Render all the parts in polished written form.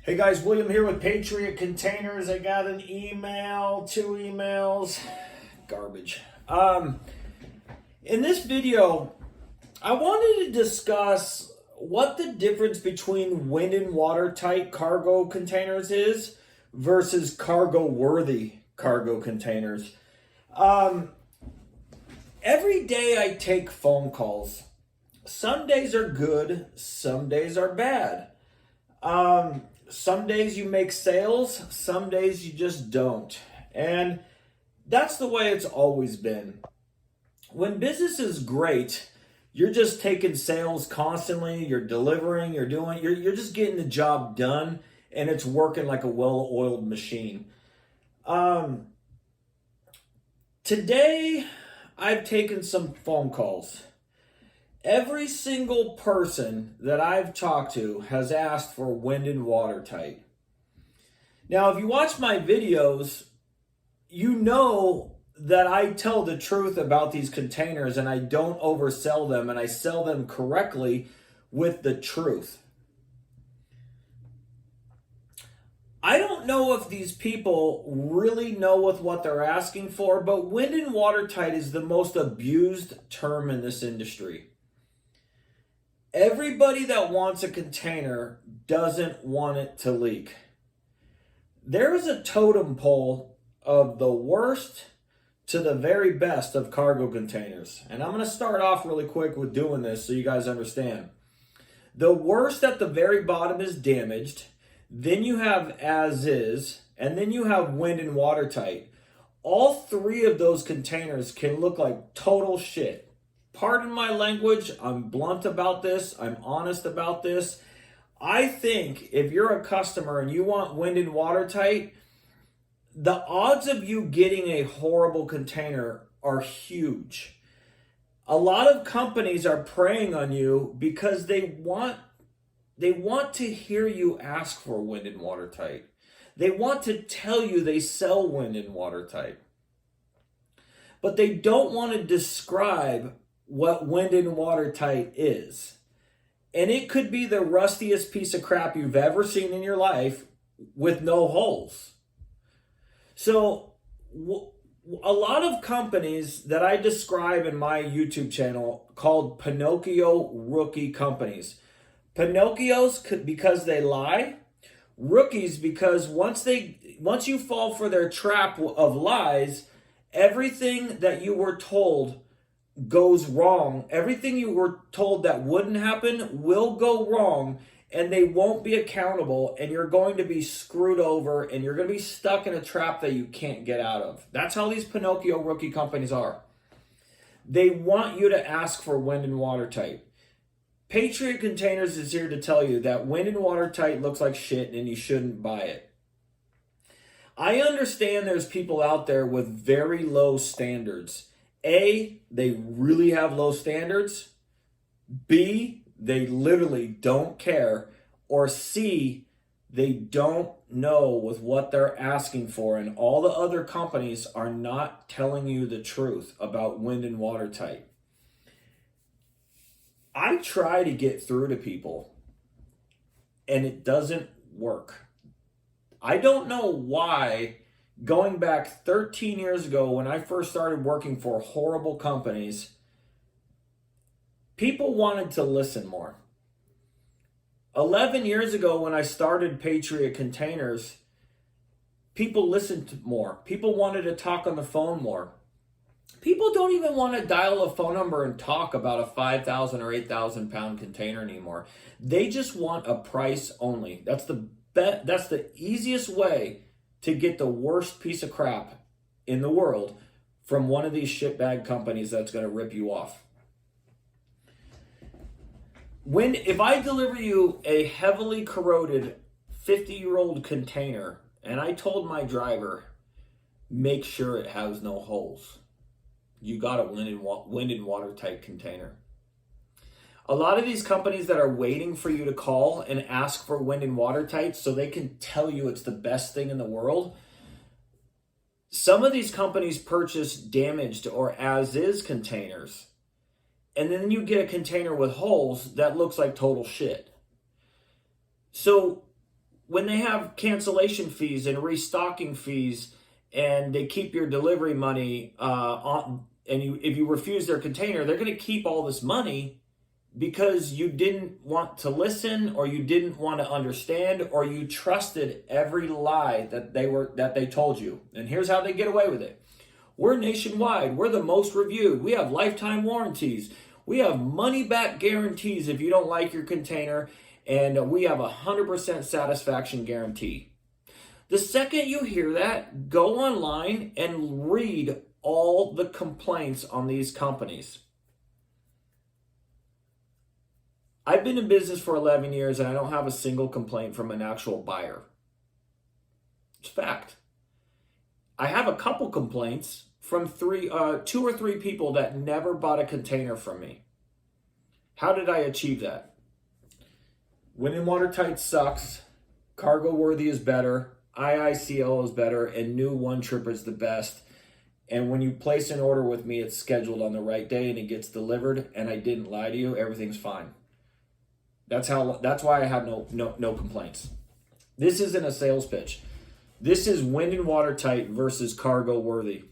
Hey guys, William here with Patriot Containers. I got an email, 2 emails, garbage. In this video, I wanted to discuss what the difference between wind and watertight cargo containers is versus cargo worthy cargo containers. Every day I take phone calls. Some days are good, some days are bad. Some days you make sales, some days you just don't. And that's the way it's always been. When business is great, you're just taking sales constantly, you're delivering, you're just getting the job done, and it's working like a well-oiled machine. Today, I've taken some phone calls. Every single person that I've talked to has asked for wind and watertight. Now, if you watch my videos, you know that I tell the truth about these containers and I don't oversell them and I sell them correctly with the truth. I don't know if these people really know with what they're asking for, but wind and watertight is the most abused term in this industry. Everybody that wants a container doesn't want it to leak. There is a totem pole of the worst to the very best of cargo containers. And I'm going to start off really quick with doing this so you guys understand. The worst at the very bottom is damaged. Then you have as is. And then you have wind and watertight. All three of those containers can look like total shit. Pardon my language, I'm blunt about this, I'm honest about this. I think if you're a customer and you want wind and watertight, the odds of you getting a horrible container are huge. A lot of companies are preying on you because they want to hear you ask for wind and watertight. They want to tell you they sell wind and watertight. But they don't want to describe what wind and watertight is. And it could be the rustiest piece of crap you've ever seen in your life with no holes. So a lot of companies that I describe in my YouTube channel called Pinocchio rookie companies. Pinocchios because they lie. Rookies because once you fall for their trap of lies, everything that you were told goes wrong. Everything you were told that wouldn't happen will go wrong, and they won't be accountable, and you're going to be screwed over, and you're going to be stuck in a trap that you can't get out of. That's how these Pinocchio rookie companies are. They want you to ask for wind and watertight. Patriot Containers is here to tell you that wind and watertight looks like shit and you shouldn't buy it. I understand there's people out there with very low standards. A, they really have low standards. B, they literally don't care. Or C, they don't know with what they're asking for. And all the other companies are not telling you the truth about wind and watertight. I try to get through to people, and it doesn't work. I don't know why. Going back 13 years ago when I first started working for horrible companies, people wanted to listen more. 11 years ago when I started Patriot Containers, people listened more. People wanted to talk on the phone more. People don't even want to dial a phone number and talk about a 5,000 or 8,000 pound container anymore. They just want a price only. That's the easiest way to get the worst piece of crap in the world from one of these shitbag companies that's going to rip you off. If I deliver you a heavily corroded 50-year-old container and I told my driver, make sure it has no holes, you got a wind and watertight container. A lot of these companies that are waiting for you to call and ask for wind and watertight so they can tell you it's the best thing in the world, some of these companies purchase damaged or as-is containers. And then you get a container with holes that looks like total shit. So when they have cancellation fees and restocking fees, and they keep your delivery money on, and if you refuse their container, they're going to keep all this money because you didn't want to listen, or you didn't want to understand, or you trusted every lie that they told you. And here's how they get away with it. We're nationwide. We're the most reviewed. We have lifetime warranties. We have money back guarantees if you don't like your container, and we have 100% satisfaction guarantee. The second you hear that, go online and read all the complaints on these companies. I've been in business for 11 years and I don't have a single complaint from an actual buyer. It's fact. I have a couple complaints from 2 or 3 people that never bought a container from me. How did I achieve that? Wind and Watertight sucks. Cargo Worthy is better. IICL is better. And New One Trip is the best. And when you place an order with me, it's scheduled on the right day and it gets delivered. And I didn't lie to you. Everything's fine. That's why I have no complaints. This isn't a sales pitch. This is Wind and Watertight versus Cargo Worthy.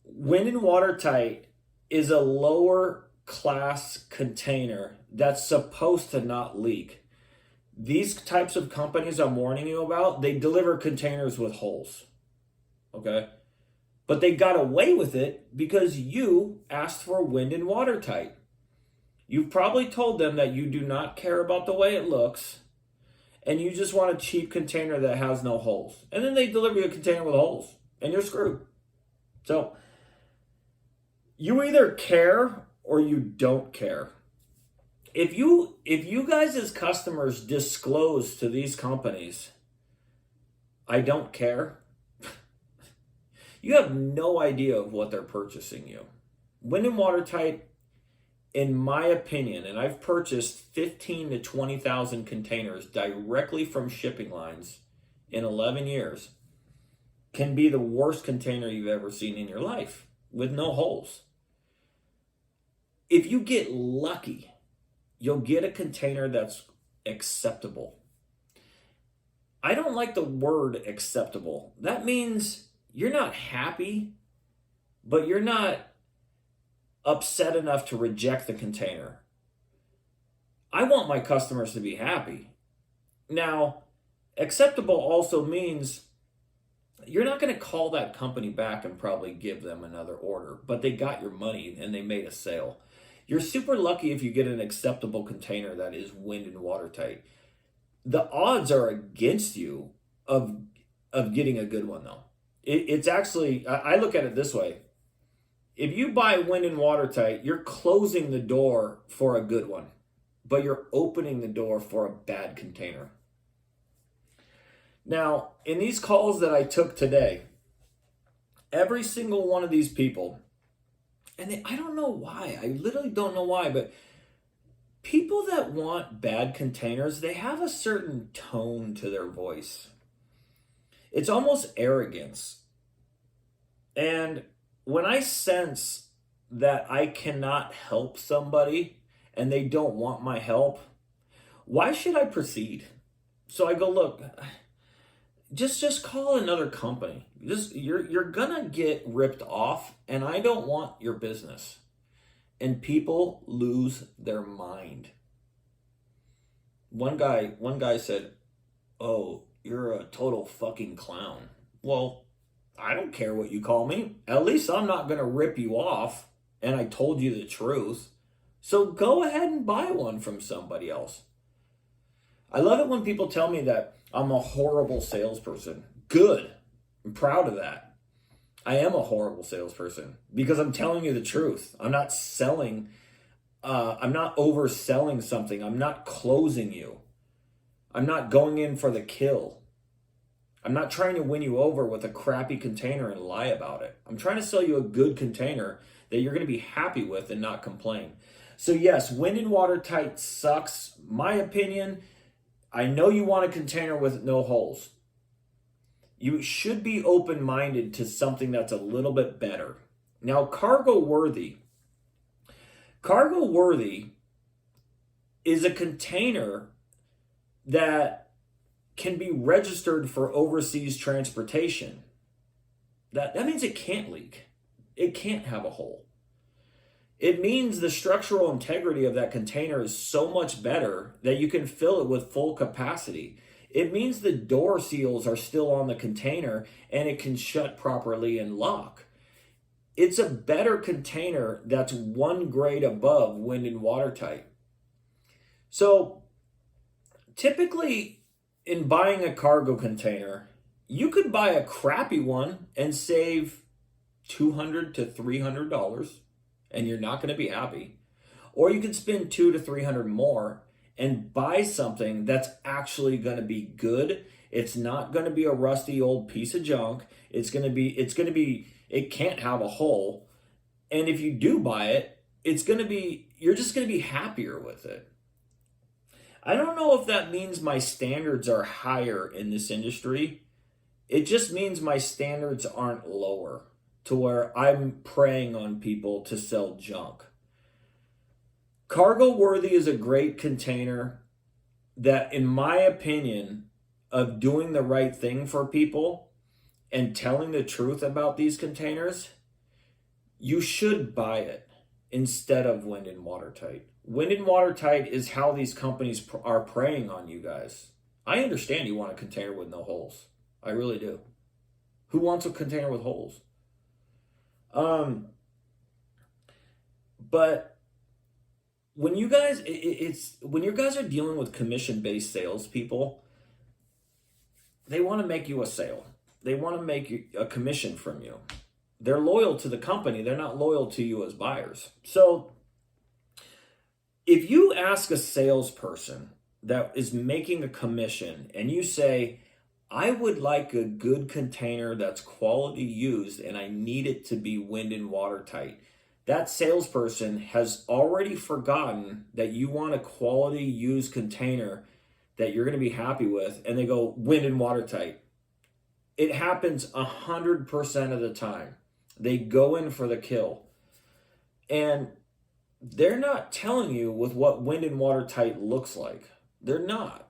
Wind and Watertight is a lower class container that's supposed to not leak. These types of companies I'm warning you about, they deliver containers with holes. Okay? But they got away with it because you asked for Wind and Watertight. You've probably told them that you do not care about the way it looks, and you just want a cheap container that has no holes. And then they deliver you a container with holes, and you're screwed. So, you either care or you don't care. If you guys as customers disclose to these companies, I don't care, you have no idea of what they're purchasing you. Wind and Watertight, in my opinion, and I've purchased 15 to 20,000 containers directly from shipping lines in 11 years, can be the worst container you've ever seen in your life with no holes. If you get lucky, you'll get a container that's acceptable. I don't like the word acceptable. That means you're not happy, but you're not upset enough to reject the container. I want my customers to be happy. Now, acceptable also means you're not going to call that company back and probably give them another order, but they got your money and they made a sale. You're super lucky if you get an acceptable container that is Wind and Watertight. The odds are against you of getting a good one, though. It's actually, I look at it this way. If you buy Wind and Watertight, you're closing the door for a good one, but you're opening the door for a bad container. Now, in these calls that I took today, every single one of these people, and I don't know why, I literally don't know why, but people that want bad containers, they have a certain tone to their voice. It's almost arrogance. And when I sense that I cannot help somebody and they don't want my help, why should I proceed? So I go, look, just call another company. You're gonna get ripped off, and I don't want your business. And people lose their mind. One guy said, "Oh, you're a total fucking clown." Well, I don't care what you call me. At least I'm not going to rip you off, and I told you the truth. So go ahead and buy one from somebody else. I love it when people tell me that I'm a horrible salesperson. Good. I'm proud of that. I am a horrible salesperson because I'm telling you the truth. I'm not selling. I'm not overselling something. I'm not closing you. I'm not going in for the kill. I'm not trying to win you over with a crappy container and lie about it. I'm trying to sell you a good container that you're going to be happy with and not complain. So yes, Wind and Watertight sucks. My opinion, I know you want a container with no holes. You should be open-minded to something that's a little bit better. Now, Cargo Worthy. Cargo Worthy is a container that can be registered for overseas transportation. That means it can't leak. It can't have a hole. It means the structural integrity of that container is so much better that you can fill it with full capacity. It means the door seals are still on the container and it can shut properly and lock. It's a better container that's one grade above wind and watertight. So typically in buying a cargo container, you could buy a crappy one and save $200 to $300 and you're not going to be happy. Or you could spend $200 to $300 more and buy something that's actually going to be good. It's not going to be a rusty old piece of junk. It can't have a hole. And if you do buy it, you're just going to be happier with it. I don't know if that means my standards are higher in this industry. It just means my standards aren't lower to where I'm preying on people to sell junk. Cargo Worthy is a great container that, in my opinion, of doing the right thing for people and telling the truth about these containers, you should buy it instead of wind and watertight. Wind and watertight is how these companies are preying on you guys. I understand you want a container with no holes. I really do. Who wants a container with holes? But when you guys, when you guys are dealing with commission-based salespeople, they want to make you a sale. They want to make a commission from you. They're loyal to the company. They're not loyal to you as buyers. So if you ask a salesperson that is making a commission and you say, I would like a good container that's quality used and I need it to be wind and watertight, that salesperson has already forgotten that you want a quality used container that you're going to be happy with, and they go wind and watertight. It happens 100% of the time. They go in for the kill. And they're not telling you with what wind and watertight looks like. They're not.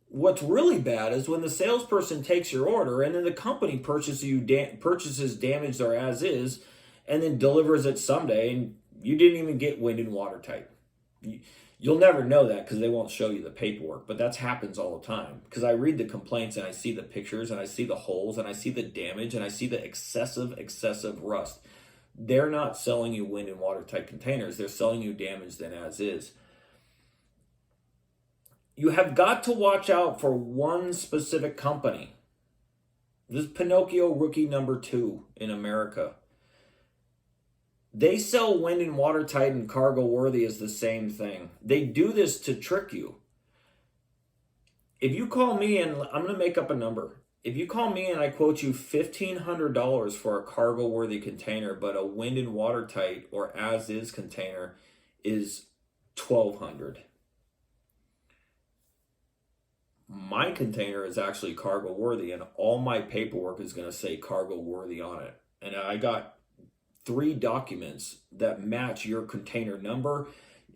What's really bad is when the salesperson takes your order and then the company purchases damaged or as is and then delivers it someday and you didn't even get wind and watertight. You'll never know that because they won't show you the paperwork, but that happens all the time because I read the complaints and I see the pictures and I see the holes and I see the damage and I see the excessive rust. They're not selling you wind and watertight containers. They're selling you damaged and as is. You have got to watch out for one specific company. This is Pinocchio rookie number 2 in America. They sell wind and watertight and cargo worthy as the same thing. They do this to trick you. If you call me and I'm going to make up a number. If you call me and I quote you $1,500 for a cargo worthy container, but a wind and watertight or as is container is $1,200. My container is actually cargo worthy and all my paperwork is going to say cargo worthy on it. And I got 3 documents that match your container number,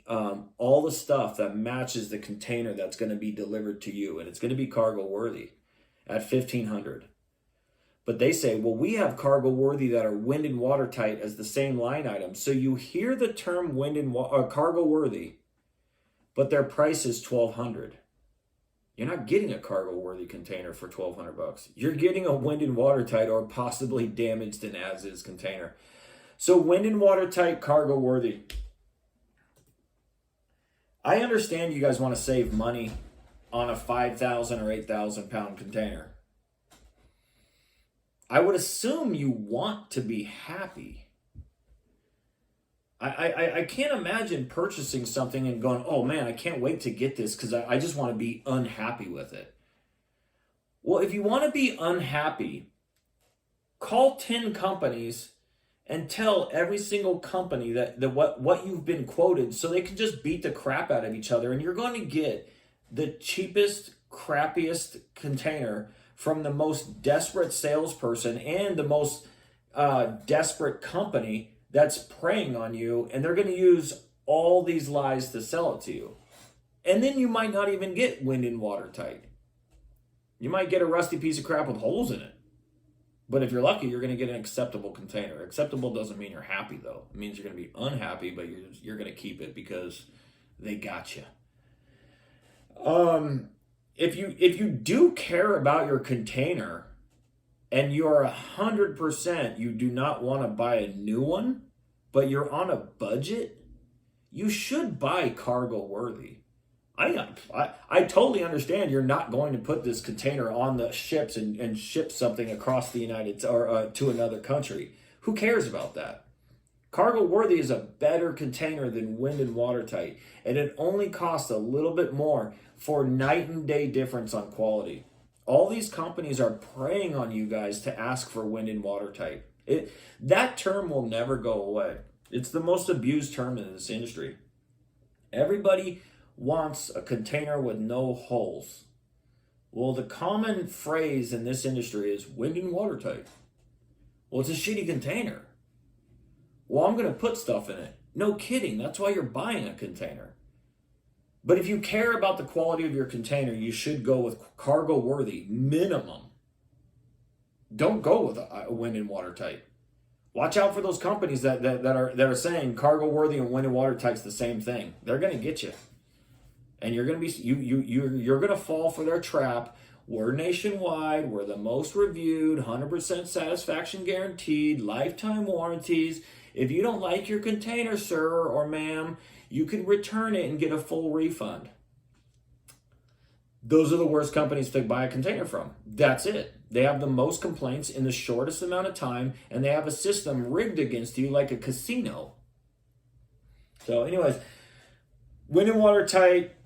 all the stuff that matches the container that's going to be delivered to you, and it's going to be cargo worthy at $1,500. But they say, well, we have cargo worthy that are wind and watertight as the same line item. So you hear the term wind and cargo worthy, but their price is $1,200. You're not getting a cargo worthy container for $1,200. You're getting a wind and watertight or possibly damaged and as is container. So wind and watertight, cargo worthy. I understand you guys want to save money on a 5,000 or 8,000 pound container. I would assume you want to be happy. I can't imagine purchasing something and going, oh man, I can't wait to get this because I just want to be unhappy with it. Well, if you want to be unhappy, call 10 companies and tell every single company that what you've been quoted so they can just beat the crap out of each other, and you're going to get the cheapest, crappiest container from the most desperate salesperson and the most desperate company that's preying on you, and they're going to use all these lies to sell it to you. And then you might not even get wind and watertight. You might get a rusty piece of crap with holes in it. But if you're lucky, you're going to get an acceptable container. Acceptable doesn't mean you're happy, though. It means you're going to be unhappy, but you're going to keep it because they got you. If you do care about your container and you're 100%, you do not want to buy a new one, but you're on a budget, you should buy cargo worthy. I totally understand you're not going to put this container on the ships and ship something across the United or to another country. Who cares about that? Cargo worthy is a better container than wind and watertight, and it only costs a little bit more for night and day difference on quality. All these companies are preying on you guys to ask for wind and watertight. That term will never go away. It's the most abused term in this industry. Everybody wants a container with no holes. Well, the common phrase in this industry is wind and watertight. Well, it's a shitty container. Well, I'm going to put stuff in it. No kidding. That's why you're buying a container. But if you care about the quality of your container, you should go with cargo worthy minimum. Don't go with a wind and watertight. Watch out for those companies that are saying cargo worthy and wind and watertight's the same thing. They're going to get you. And you're going to be you're going to fall for their trap. We're nationwide. We're the most reviewed, 100% satisfaction guaranteed, lifetime warranties. If you don't like your container, sir or ma'am, you can return it and get a full refund. Those are the worst companies to buy a container from. That's it. They have the most complaints in the shortest amount of time, and they have a system rigged against you like a casino. So anyways, wind and watertight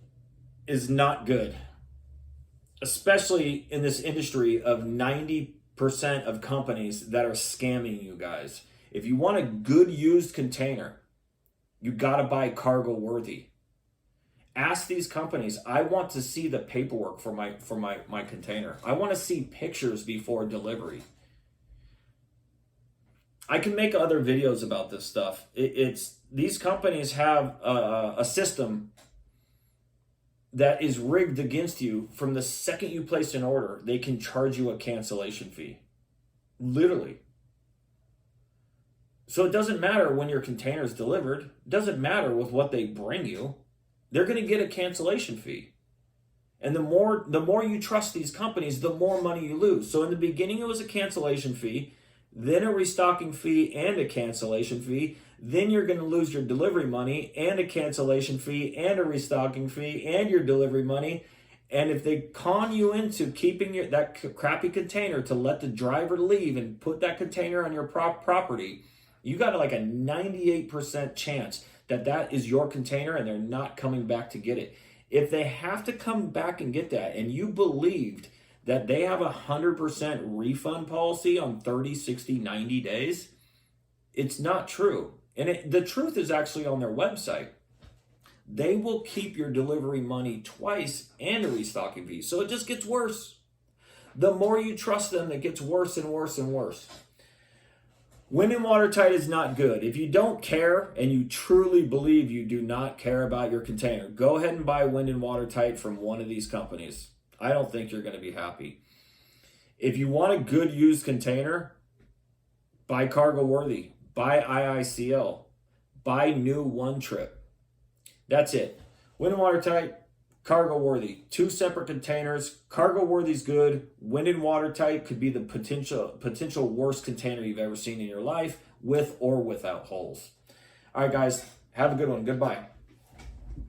is not good, especially in this industry of 90% of companies that are scamming you guys. If you want a good used container, you got to buy cargo worthy. Ask these companies, I want to see the paperwork for my container. I want to see pictures before delivery. I can make other videos about this stuff. These companies have a system that is rigged against you. From the second you place an order, they can charge you a cancellation fee. Literally. So it doesn't matter when your container is delivered. It doesn't matter with what they bring you. They're going to get a cancellation fee. And the more you trust these companies, the more money you lose. So in the beginning, it was a cancellation fee, then a restocking fee and a cancellation fee. Then you're going to lose your delivery money and a cancellation fee and a restocking fee and your delivery money. And if they con you into keeping that crappy container to let the driver leave and put that container on your property, you got like a 98% chance that is your container and they're not coming back to get it. If they have to come back and get that, and you believed that they have 100% refund policy on 30, 60, 90 days, it's not true. And the truth is actually on their website. They will keep your delivery money twice and a restocking fee. So it just gets worse. The more you trust them, it gets worse and worse and worse. Wind and watertight is not good. If you don't care and you truly believe you do not care about your container, go ahead and buy wind and watertight from one of these companies. I don't think you're going to be happy. If you want a good used container, buy cargo worthy. Buy IICL. Buy new One Trip. That's it. Wind and watertight, cargo worthy. Two separate containers. Cargo worthy's good. Wind and watertight could be the potential worst container you've ever seen in your life, with or without holes. All right, guys, have a good one. Goodbye.